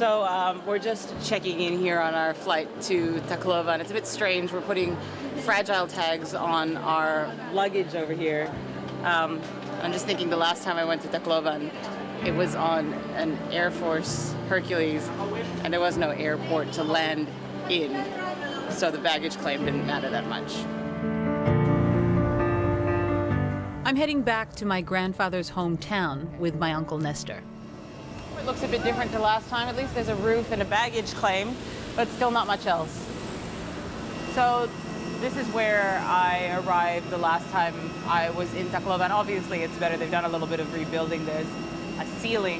So we're just checking in here on our flight to Tacloban. It's a bit strange. We're putting fragile tags on our luggage over here. I'm just thinking the last time I went to Tacloban, it was on an Air Force Hercules, and there was no airport to land in, so the baggage claim didn't matter that much. I'm heading back to my grandfather's hometown with my Uncle Nestor. It looks a bit different to last time. At least there's a roof and a baggage claim, but still not much else. So this is where I arrived the last time I was in Tacloban. Obviously, it's better. They've done a little bit of rebuilding. There's a ceiling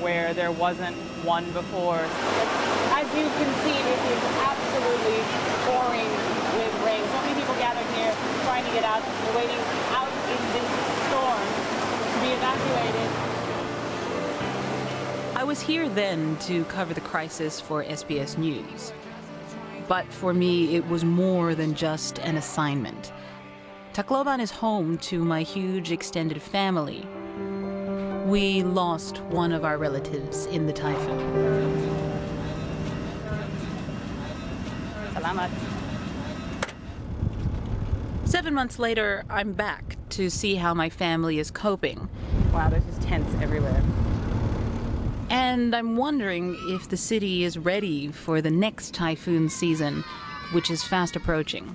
where there wasn't one before. As you can see, it is absolutely pouring with rain. So many people gathered here trying to get out. They're waiting out in this storm to be evacuated. I was here then to cover the crisis for SBS News. But for me, it was more than just an assignment. Tacloban is home to my huge extended family. We lost one of our relatives in the typhoon. Salamat. 7 months later, I'm back to see how my family is coping. Wow, there's just tents everywhere. And I'm wondering if the city is ready for the next typhoon season, which is fast approaching.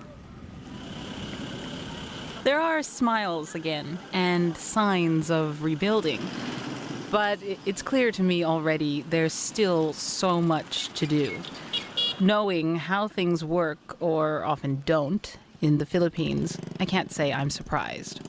There are smiles again and signs of rebuilding, but it's clear to me already there's still so much to do. Knowing how things work, or often don't, in the Philippines, I can't say I'm surprised.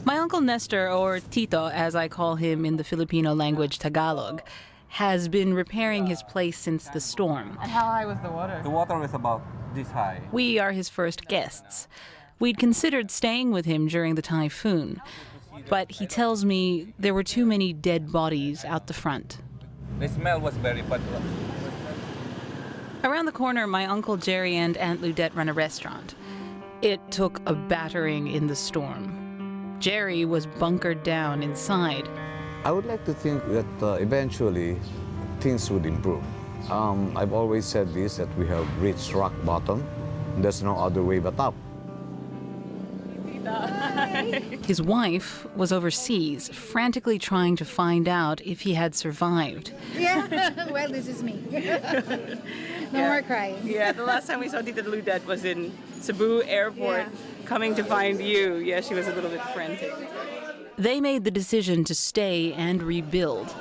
My Uncle Nestor, or Tito as I call him in the Filipino language Tagalog, has been repairing his place since the storm. And how high was the water? The water was about this high. We are his first guests. We'd considered staying with him during the typhoon, but he tells me there were too many dead bodies out the front. The smell was very bad. Around the corner, my Uncle Jerry and Aunt Ludette run a restaurant. It took a battering in the storm. Jerry was bunkered down inside. I would like to think that eventually things would improve. I've always said this, that we have reached rock bottom. There's no other way but up. His wife was overseas, frantically trying to find out if he had survived. Yeah, well, this is me. No more crying. Yeah, the last time we saw Tita Ludette was in Cebu Airport, coming to find you. Yeah, she was a little bit frantic. They made the decision to stay and rebuild.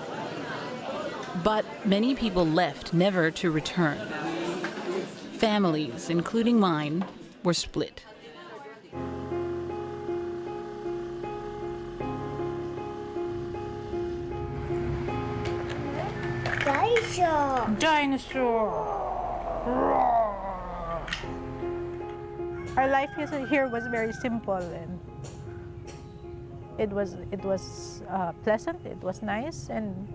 But many people left, never to return. Families, including mine, were split. Dinosaur. Our life here was very simple, and it was pleasant. It was nice, and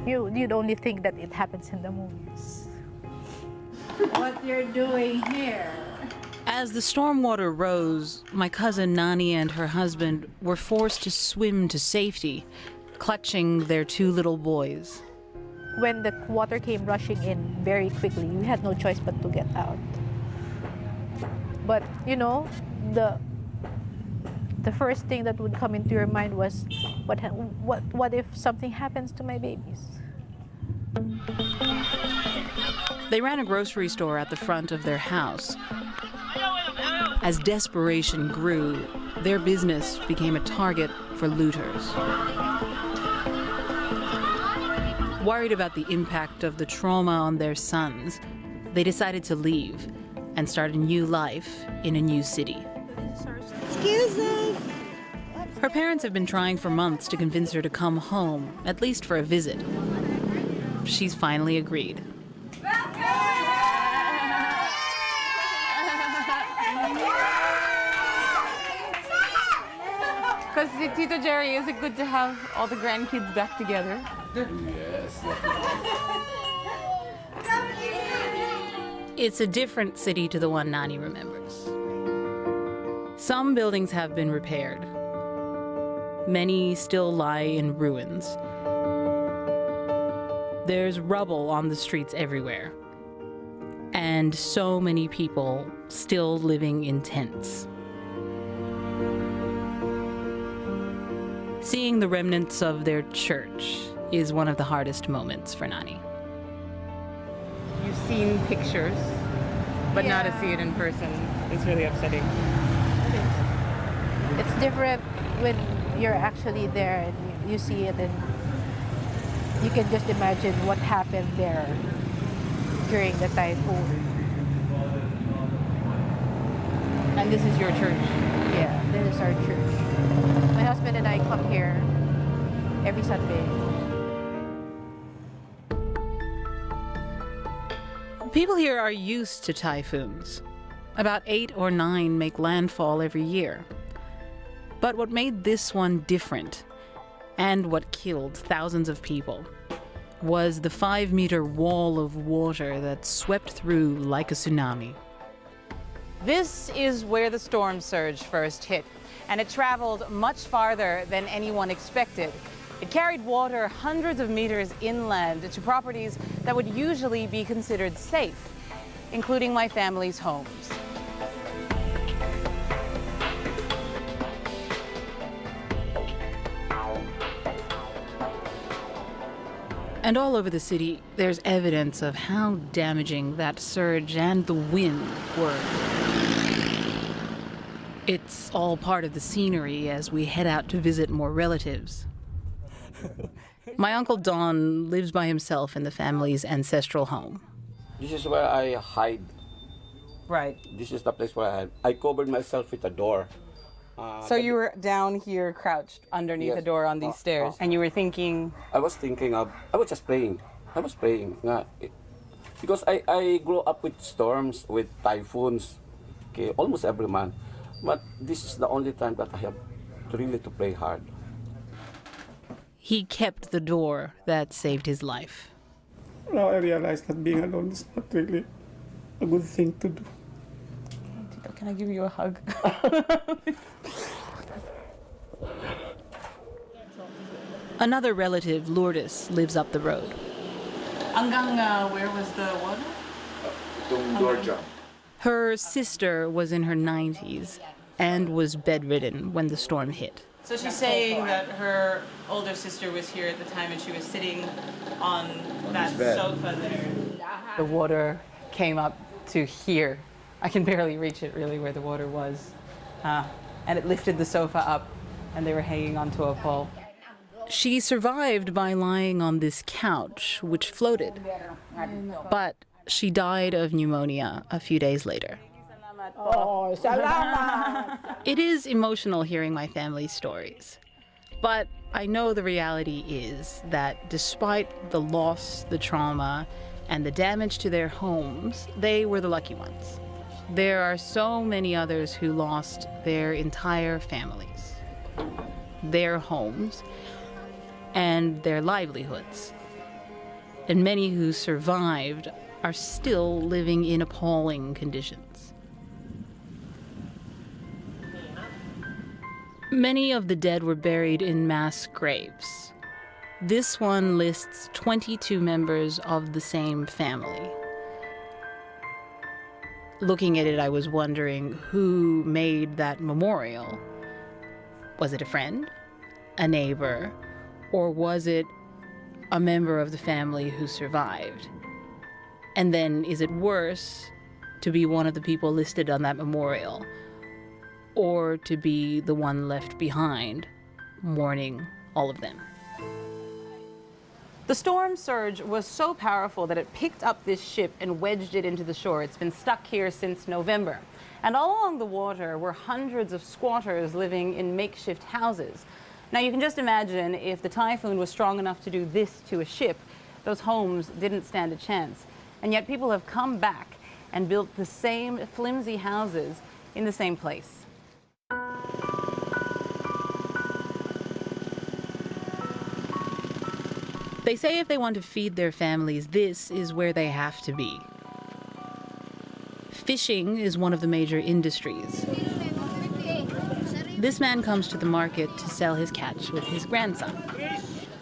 you'd only think that it happens in the movies. What you're doing here? As the stormwater rose, my cousin Nani and her husband were forced to swim to safety, clutching their 2 little boys. When the water came rushing in very quickly, we had no choice but to get out. But you know, the first thing that would come into your mind was, what if something happens to my babies? They ran a grocery store at the front of their house. As desperation grew, their business became a target for looters. Worried about the impact of the trauma on their sons, they decided to leave and start a new life in a new city. Excuse us. Her parents have been trying for months to convince her to come home, at least for a visit. She's finally agreed. Because Tito Jerry, is it good to have all the grandkids back together? Yes. It's a different city to the one Nani remembers. Some buildings have been repaired. Many still lie in ruins. There's rubble on the streets everywhere. And so many people still living in tents. Seeing the remnants of their church is one of the hardest moments for Nani. You've seen pictures, but now to see it in person is really upsetting. It's different when you're actually there and you see it, and you can just imagine what happened there during the typhoon. And this is your church. Yeah, this is our church. My husband and I come here every Sunday. People here are used to typhoons. About 8 or 9 make landfall every year. But what made this one different, and what killed thousands of people, was the 5-meter wall of water that swept through like a tsunami. This is where the storm surge first hit, and it traveled much farther than anyone expected. It carried water hundreds of meters inland to properties that would usually be considered safe, including my family's homes. And all over the city, there's evidence of how damaging that surge and the wind were. It's all part of the scenery as we head out to visit more relatives. My Uncle Don lives by himself in the family's ancestral home. This is where I hide. Right. This is the place where I covered myself with a door. So you were down here crouched underneath Yes. the door on these stairs, and you were thinking, I was just praying. I was praying. Because I grew up with storms, with typhoons, okay, almost every month. But this is the only time that I have really to pray hard. He kept the door that saved his life. Now I realize that being alone is not really a good thing to do. can I give you a hug? Another relative, Lourdes, lives up the road. Hanggang where was the water? Her sister was in her 90s and was bedridden when the storm hit. So she's saying that her older sister was here at the time and she was sitting on that sofa there. The water came up to here. I can barely reach it really where the water was. And it lifted the sofa up and they were hanging onto a pole. She survived by lying on this couch, which floated. But she died of pneumonia a few days later. Oh, salamat! It is emotional hearing my family's stories. But I know the reality is that despite the loss, the trauma, and the damage to their homes, they were the lucky ones. There are so many others who lost their entire families, their homes, and their livelihoods. And many who survived are still living in appalling conditions. Many of the dead were buried in mass graves. This one lists 22 members of the same family. Looking at it, I was wondering who made that memorial. Was it a friend, a neighbor, or was it a member of the family who survived? And then, is it worse to be one of the people listed on that memorial, or to be the one left behind, mourning all of them? The storm surge was so powerful that it picked up this ship and wedged it into the shore. It's been stuck here since November. And all along the water were hundreds of squatters living in makeshift houses. Now you can just imagine if the typhoon was strong enough to do this to a ship, those homes didn't stand a chance. And yet people have come back and built the same flimsy houses in the same place. They say if they want to feed their families, this is where they have to be. Fishing is one of the major industries. This man comes to the market to sell his catch with his grandson.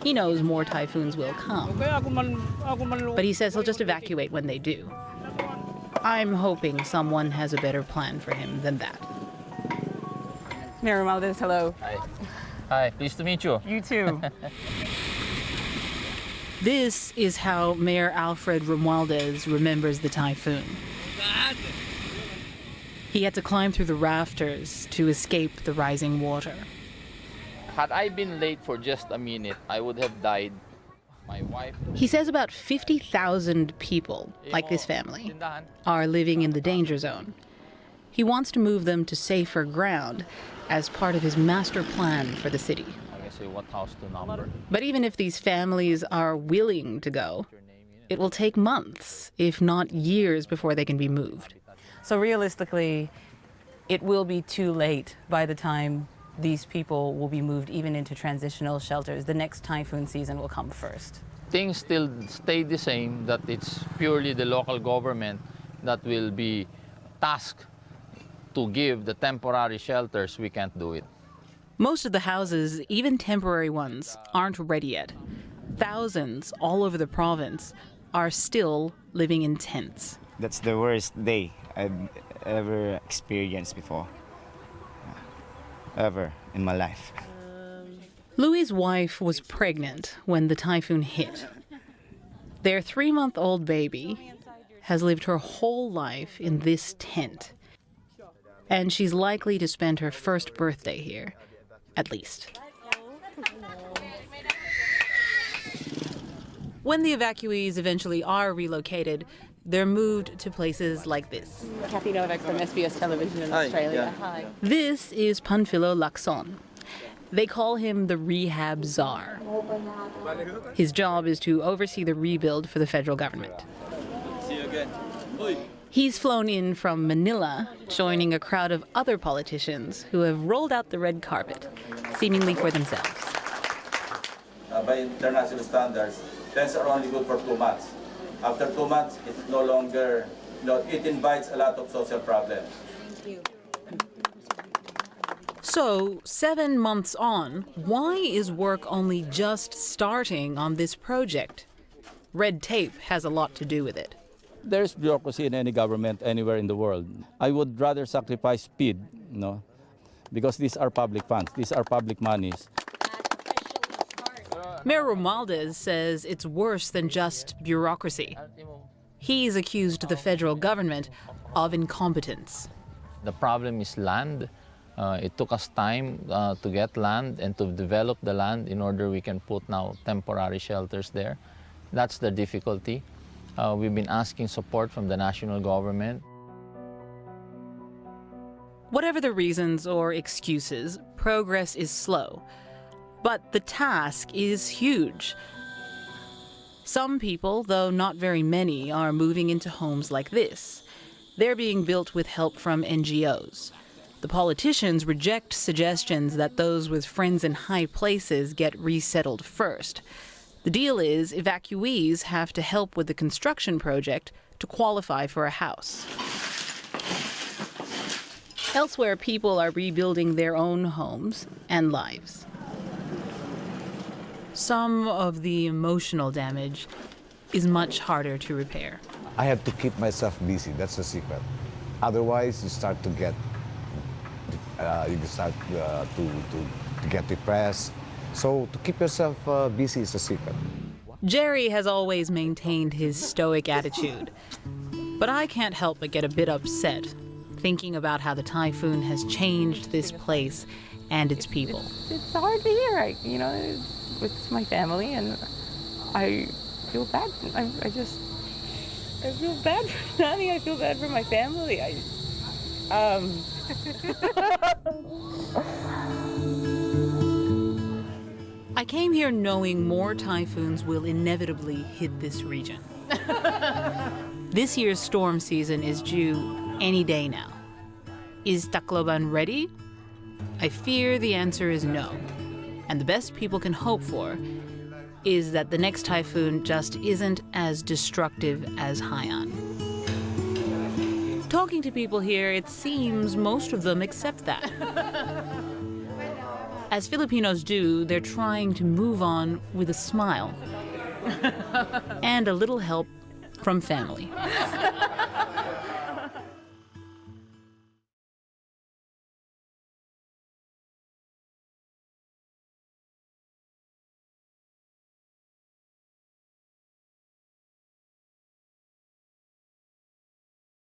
He knows more typhoons will come, but he says he'll just evacuate when they do. I'm hoping someone has a better plan for him than that. Mayor Romualdez, hello. Hi. Hi, pleased to meet you. You too. This is how Mayor Alfred Romualdez remembers the typhoon. He had to climb through the rafters to escape the rising water. Had I been late for just a minute, I would have died. My wife... He says about 50,000 people, like this family, are living in the danger zone. He wants to move them to safer ground as part of his master plan for the city. I say what house to number. But even if these families are willing to go, it will take months, if not years, before they can be moved. So realistically, it will be too late by the time these people will be moved even into transitional shelters. The next typhoon season will come first. Things still stay the same, that it's purely the local government that will be tasked to give the temporary shelters. We can't do it. Most of the houses, even temporary ones, aren't ready yet. Thousands all over the province are still living in tents. That's the worst day I've ever experienced before. Ever in my life. Louis' wife was pregnant when the typhoon hit. Their 3-month-old baby has lived her whole life in this tent. And she's likely to spend her first birthday here, at least. When the evacuees eventually are relocated, they're moved to places like this. Kathy Novak from SBS Television in Australia. Hi. This is Panfilo Lacson. They call him the rehab czar. His job is to oversee the rebuild for the federal government. See you again. He's flown in from Manila, joining a crowd of other politicians who have rolled out the red carpet, seemingly for themselves. By international standards, tents are only good for 2 months. After 2 months, it's no longer, it invites a lot of social problems. So, 7 months on, why is work only just starting on this project? Red tape has a lot to do with it. There's bureaucracy in any government anywhere in the world. I would rather sacrifice speed, because these are public funds, these are public monies. Mayor Romualdez says it's worse than just bureaucracy. He's accused the federal government of incompetence. The problem is land. It took us time to get land and to develop the land in order we can put now temporary shelters there. That's the difficulty. We've been asking support from the national government. Whatever the reasons or excuses, progress is slow. But the task is huge. Some people, though not very many, are moving into homes like this. They're being built with help from NGOs. The politicians reject suggestions that those with friends in high places get resettled first. The deal is evacuees have to help with the construction project to qualify for a house. Elsewhere, people are rebuilding their own homes and lives. Some of the emotional damage is much harder to repair. I have to keep myself busy. That's the secret. Otherwise, you start to get to get depressed. So to keep yourself busy is the secret. Jerry has always maintained his stoic attitude, but I can't help but get a bit upset thinking about how the typhoon has changed this place and its people. It's hard to hear, with my family, and I feel bad. I feel bad for Nani. I feel bad for my family. I came here knowing more typhoons will inevitably hit this region. This year's storm season is due any day now. Is Tacloban ready? I fear the answer is no. And the best people can hope for is that the next typhoon just isn't as destructive as Haiyan. Talking to people here, it seems most of them accept that. As Filipinos do, they're trying to move on with a smile and a little help from family.